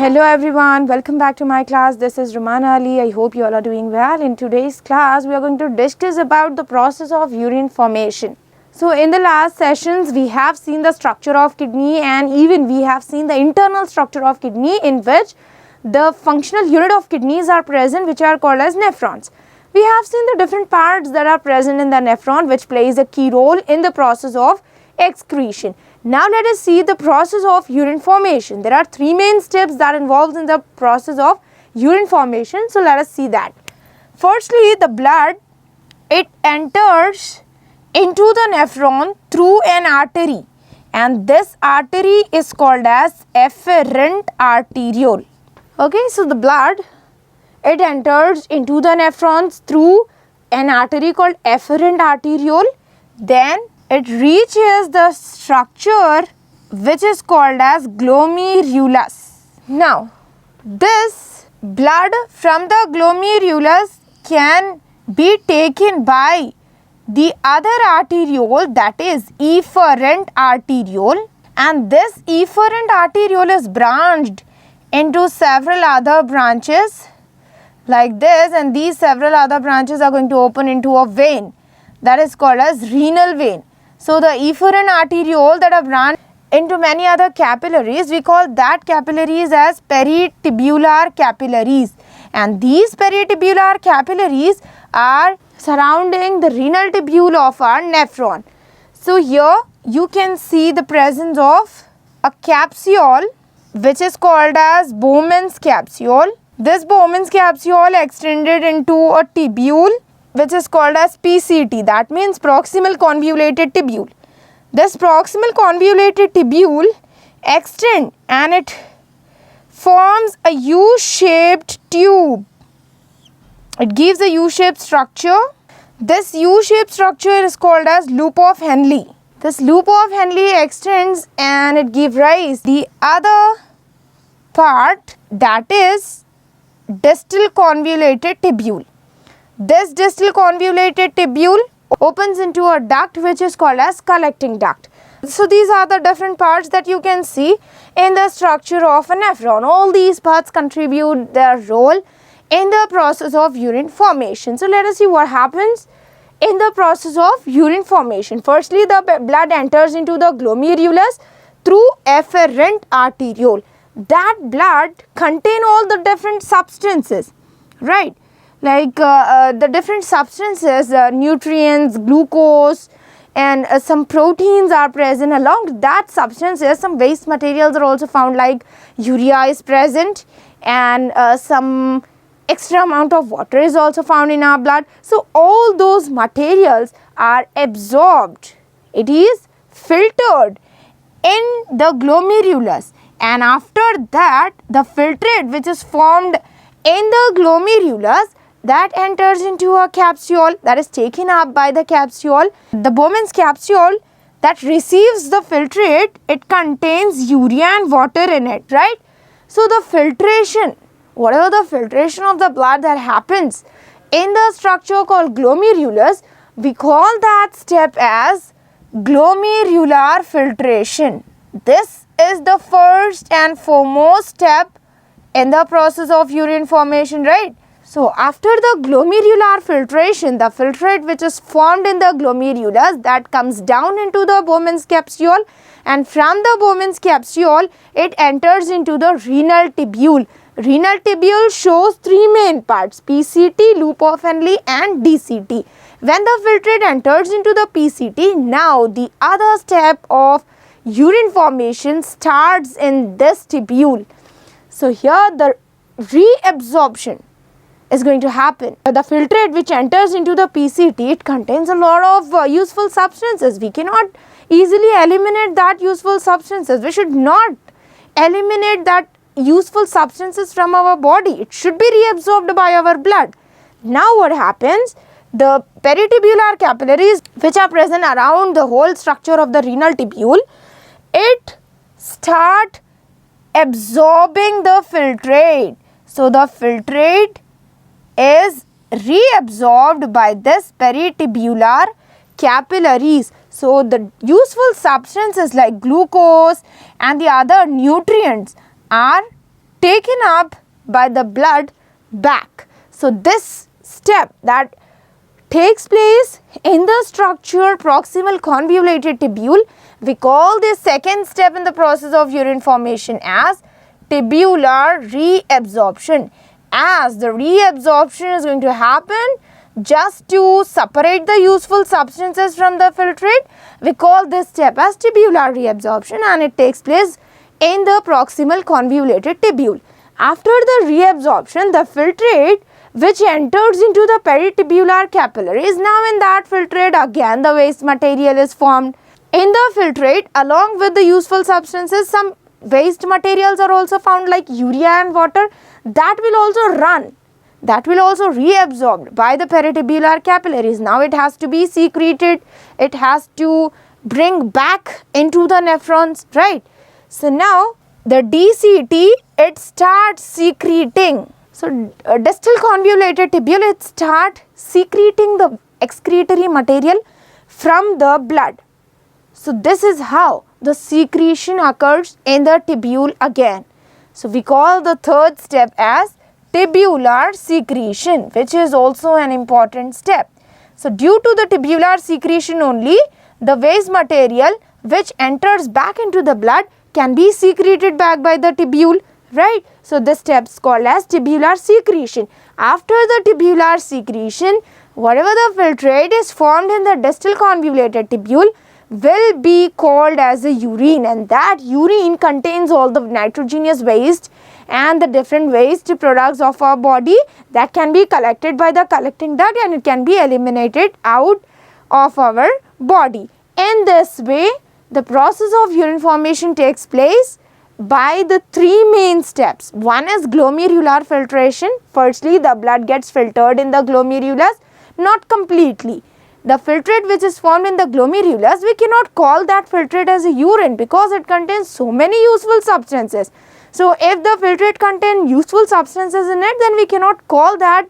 Hello everyone, welcome back to my class. This is Rumana Ali. I hope you all are doing well. In today's class, we are going to discuss about the process of urine formation. So in the last sessions, we have seen the structure of kidney and even we have seen the internal structure of kidney in which the functional unit of kidneys are present, which are called as nephrons. We have seen the different parts that are present in the nephron which plays a key role in the process of excretion. Now let us see the process of urine formation. There are three main steps that involves in the process of urine formation. So let us see that. Firstly, the blood, it enters into the nephron through an artery, and this artery is called as efferent arteriole. Okay, so the blood, it enters into the nephrons through an artery called efferent arteriole. Then it reaches the structure which is called as glomerulus. Now, this blood from the glomerulus can be taken by the other arteriole, that is efferent arteriole, and this efferent arteriole is branched into several other branches like this, and these several other branches are going to open into a vein that is called as renal vein. So the efferent arteriole that are branched into many other capillaries, we call that capillaries as peritubular capillaries, and these peritubular capillaries are surrounding the renal tubule of our nephron. So here you can see the presence of a capsule which is called as Bowman's capsule. This Bowman's capsule extended into a tubule which is called as PCT, that means proximal convoluted tubule. This proximal convoluted tubule extends and it forms a U-shaped tube. It gives a U-shaped structure. This U-shaped structure is called as loop of Henle. This loop of Henle extends and it gives rise the other part, that is distal convoluted tubule. This distal convoluted tubule opens into a duct which is called as collecting duct. So these are the different parts that you can see in the structure of a nephron. All these parts contribute their role in the process of urine formation. So let us see what happens in the process of urine formation. Firstly, the blood enters into the glomerulus through efferent arteriole. That blood contains all the different substances, right? Like the different substances, nutrients, glucose, and some proteins are present. Along with that substances, some waste materials are also found, like urea is present, and some extra amount of water is also found in our blood. So all those materials are absorbed. It is filtered in the glomerulus, and after that the filtrate which is formed in the glomerulus, that enters into a capsule that is taken up by the capsule. The Bowman's capsule that receives the filtrate, it contains urea and water in it, right? So the filtration, whatever the filtration of the blood that happens in the structure called glomerulus, we call that step as glomerular filtration. This is the first and foremost step in the process of urine formation, right? So after the glomerular filtration, the filtrate which is formed in the glomerulus, that comes down into the Bowman's capsule, and from the Bowman's capsule it enters into the renal tubule. Renal tubule shows three main parts: PCT, loop of Henle, and DCT. When the filtrate enters into the PCT, now the other step of urine formation starts in this tubule. So here the reabsorption is going to happen. The filtrate which enters into the PCT, it contains a lot of useful substances. We cannot easily eliminate that useful substances. We should not eliminate that useful substances from our body. It should be reabsorbed by our blood. Now what happens? The peritubular capillaries which are present around the whole structure of the renal tubule, it start absorbing the filtrate. So the filtrate is reabsorbed by this peritubular capillaries. So the useful substances like glucose and the other nutrients are taken up by the blood back. So this step that takes place in the structure proximal convoluted tubule, we call this second step in the process of urine formation as tubular reabsorption, as the reabsorption is going to happen just to separate the useful substances from the filtrate. We call this step as tubular reabsorption, and it takes place in the proximal convoluted tubule. After the reabsorption, the filtrate which enters into the peritubular capillaries, now in that filtrate again the waste material is formed. In the filtrate, along with the useful substances, some waste materials are also found like urea and water, that will also run, that will also reabsorbed by the peritubular capillaries. Now it has to be secreted, it has to bring back into the nephrons, right? So now the DCT, it starts secreting. So distal convoluted tubule, it starts secreting the excretory material from the blood. So this is how the secretion occurs in the tubule again. So we call the third step as tubular secretion, which is also an important step. So due to the tubular secretion only, the waste material which enters back into the blood can be secreted back by the tubule, right? So this step is called as tubular secretion. After the tubular secretion, whatever the filtrate is formed in the distal convoluted tubule will be called as a urine, and that urine contains all the nitrogenous waste and the different waste products of our body that can be collected by the collecting duct, and it can be eliminated out of our body. In this way, the process of urine formation takes place by the three main steps. One is glomerular filtration. Firstly, the blood gets filtered in the glomerulus, not completely. The filtrate which is formed in the glomerulus, we cannot call that filtrate as a urine because it contains so many useful substances. So if the filtrate contains useful substances in it, then we cannot call that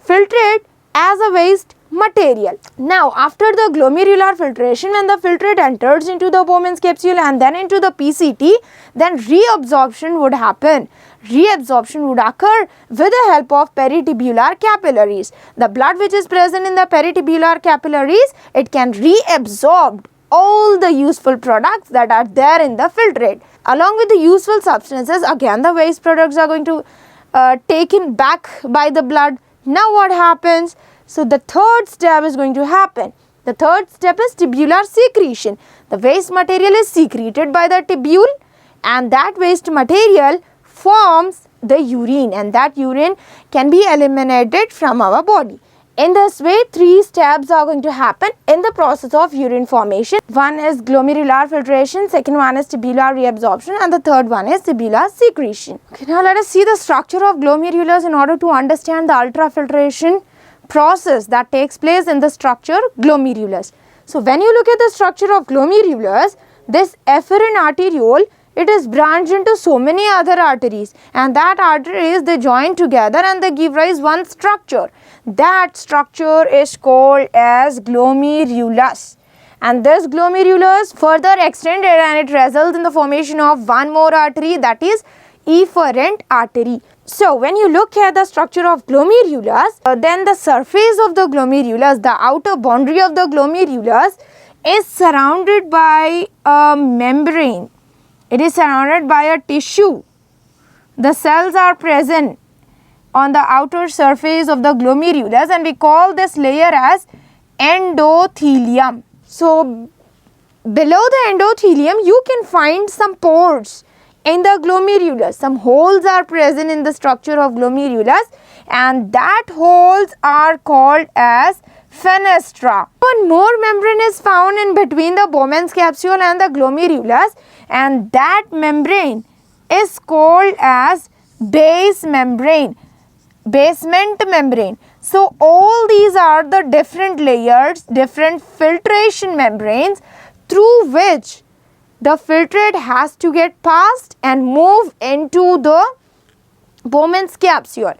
filtrate as a waste material. Now after the glomerular filtration, when the filtrate enters into the Bowman's capsule and then into the PCT, then reabsorption would happen. Reabsorption would occur with the help of peritubular capillaries. The blood which is present in the peritubular capillaries, it can reabsorb all the useful products that are there in the filtrate. Along with the useful substances, again the waste products are going to taken back by the blood. Now what happens? So the third step is going to happen. The third step is tubular secretion. The waste material is secreted by the tubule, and that waste material forms the urine, and that urine can be eliminated from our body. In this way, three steps are going to happen in the process of urine formation. One is glomerular filtration, second one is tubular reabsorption, and the third one is tubular secretion. Okay, now let us see the structure of glomerulus in order to understand the ultrafiltration process that takes place in the structure glomerulus. So when you look at the structure of glomerulus, this efferent arteriole, it is branched into so many other arteries, and that arteries, they join together and they give rise one structure. That structure is called as glomerulus, and this glomerulus further extended and it results in the formation of one more artery, that is efferent artery. So when you look at the structure of glomerulus, then the surface of the glomerulus, the outer boundary of the glomerulus is surrounded by a membrane. It is surrounded by a tissue. The cells are present on the outer surface of the glomerulus, and we call this layer as endothelium. So below the endothelium, you can find some pores in the glomerulus. Some holes are present in the structure of glomerulus, and that holes are called as fenestra. One more membrane is found in between the Bowman's capsule and the glomerulus, and that membrane is called as base membrane, basement membrane. So all these are the different layers, different filtration membranes through which the filtrate has to get passed and move into the Bowman's capsule.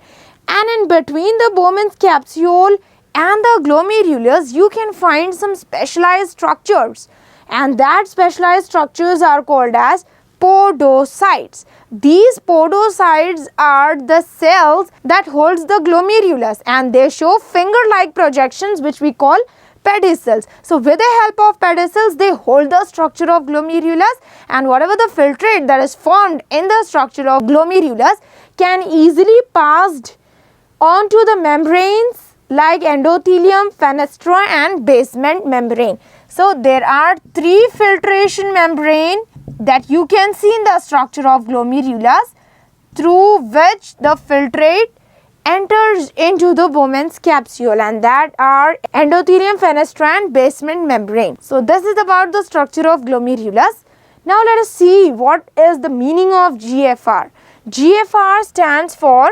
And in between the Bowman's capsule and the glomerulus, you can find some specialized structures, and that specialized structures are called as podocytes. These podocytes are the cells that holds the glomerulus, and they show finger-like projections which we call pedicels. So with the help of pedicels, they hold the structure of glomerulus, and whatever the filtrate that is formed in the structure of glomerulus can easily passed onto the membranes like endothelium, fenestra and basement membrane. So there are three filtration membrane that you can see in the structure of glomerulus, through which the filtrate enters into the Bowman's capsule, and that are endothelium, fenestra and basement membrane. So this is about the structure of glomerulus. Now let us see what is the meaning of GFR. GFR stands for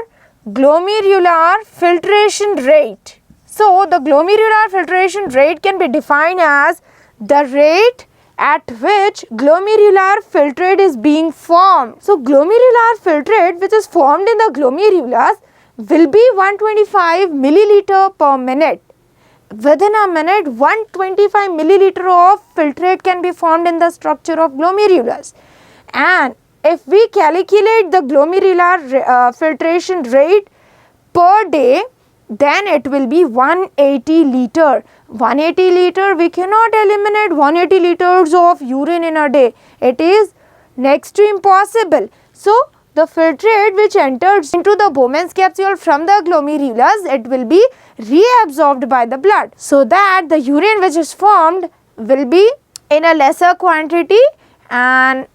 glomerular filtration rate. So the glomerular filtration rate can be defined as the rate at which glomerular filtrate is being formed. So glomerular filtrate which is formed in the glomerulus will be 125 milliliter per minute. Within a minute, 125 milliliter of filtrate can be formed in the structure of glomerulus. And if we calculate the glomerular filtration rate per day, then it will be 180 liter. 180 liter, we cannot eliminate 180 liters of urine in a day. It is next to impossible. So the filtrate which enters into the Bowman's capsule from the glomerulus, it will be reabsorbed by the blood, so that the urine which is formed will be in a lesser quantity, and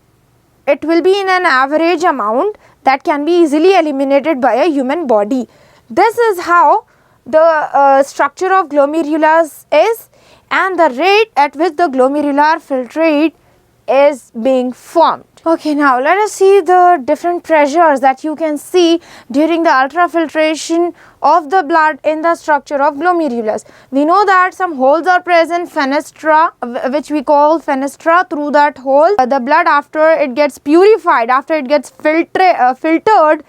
it will be in an average amount that can be easily eliminated by a human body. This is how the structure of glomerulus is, and the rate at which the glomerular filtrate is being formed. Okay, now let us see the different pressures that you can see during the ultrafiltration of the blood in the structure of glomerulus. We know that some holes are present, fenestra, which we call fenestra. Through that hole, the blood, after it gets purified, after it gets filtered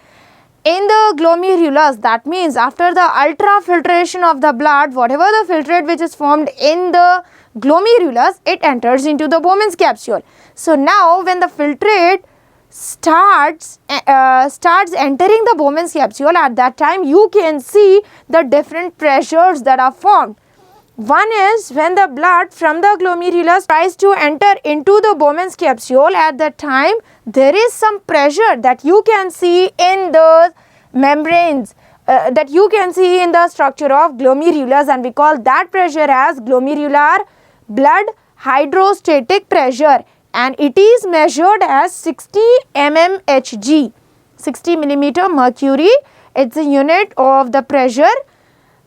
in the glomerulus, that means after the ultrafiltration of the blood, whatever the filtrate which is formed in the glomerulus, it enters into the Bowman's capsule. So now when the filtrate starts entering the Bowman's capsule, at that time you can see the different pressures that are formed. One is when the blood from the glomerulus tries to enter into the Bowman's capsule, at that time there is some pressure that you can see in the membranes, that you can see in the structure of glomerulus, and we call that pressure as glomerular blood hydrostatic pressure, and it is measured as 60 mmHg, 60 millimeter mercury. It's a unit of the pressure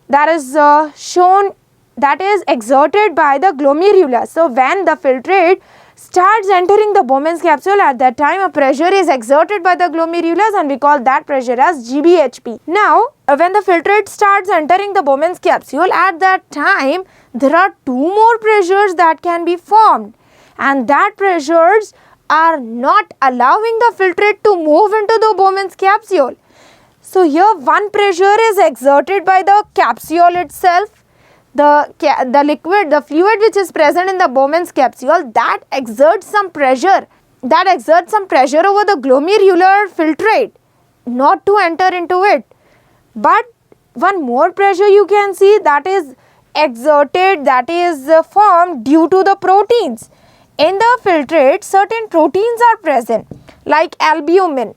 that is shown, that is exerted by the glomerulus. So when the filtrate starts entering the Bowman's capsule, at that time a pressure is exerted by the glomerulus, and we call that pressure as GBHP. Now when the filtrate starts entering the Bowman's capsule, at that time there are two more pressures that can be formed, and that pressures are not allowing the filtrate to move into the Bowman's capsule. So here one pressure is exerted by the capsule itself. The liquid, the fluid which is present in the Bowman's capsule, that exerts some pressure. That exerts some pressure over the glomerular filtrate not to enter into it. But one more pressure you can see that is exerted, that is formed due to the proteins. In the filtrate, certain proteins are present like albumin.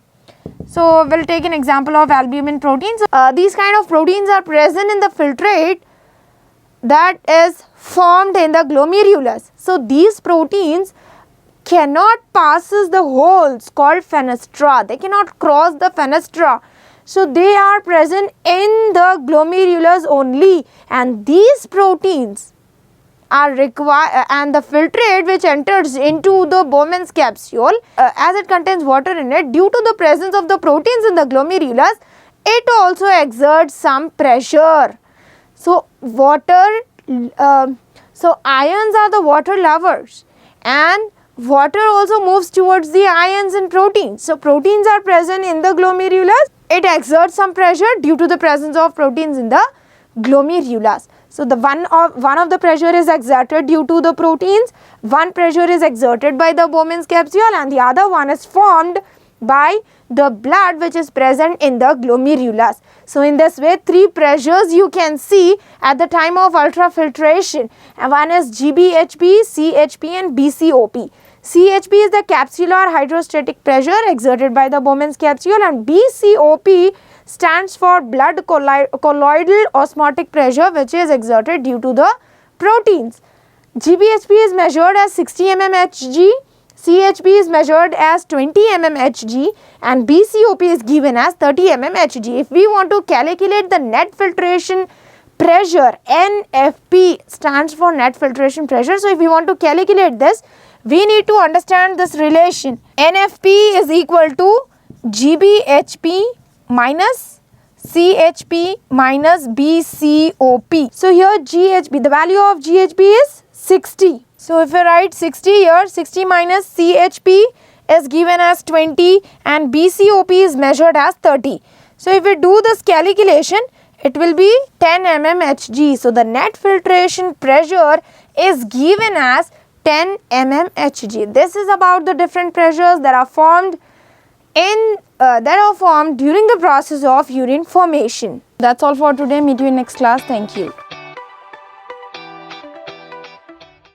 So we'll take an example of albumin proteins. These kind of proteins are present in the filtrate that is formed in the glomerulus. So these proteins cannot passes the holes called fenestra. They cannot cross the fenestra. So they are present in the glomerulus only, and these proteins are required, and the filtrate which enters into the Bowman's capsule, as it contains water in it, due to the presence of the proteins in the glomerulus, it also exerts some pressure. So so ions are the water lovers, and water also moves towards the ions in proteins. So proteins are present in the glomerulus. It exerts some pressure due to the presence of proteins in the glomerulus. So the one of the pressure is exerted due to the proteins, one pressure is exerted by the Bowman's capsule, and the other one is formed by the blood which is present in the glomerulus. So in this way, three pressures you can see at the time of ultrafiltration, and one is GBHP, CHP and BCOP. CHP is the capsular hydrostatic pressure exerted by the Bowman's capsule, and BCOP stands for blood colloidal osmotic pressure, which is exerted due to the proteins. GBHP is measured as 60 mmHg, CHP is measured as 20 mmHg, and BCOP is given as 30 mmHg. If we want to calculate the net filtration pressure, NFP stands for net filtration pressure. So if we want to calculate this, we need to understand this relation. NFP is equal to GBHP minus CHP minus BCOP. So here GHP, the value of GHP is 60. So if you write 60 here, 60 minus CHP is given as 20 and BCOP is measured as 30. So if we do this calculation, it will be 10 mmHg. So the net filtration pressure is given as 10 mmHg. This is about the different pressures that are formed during the process of urine formation. That's all for today. Meet you in next class. Thank you.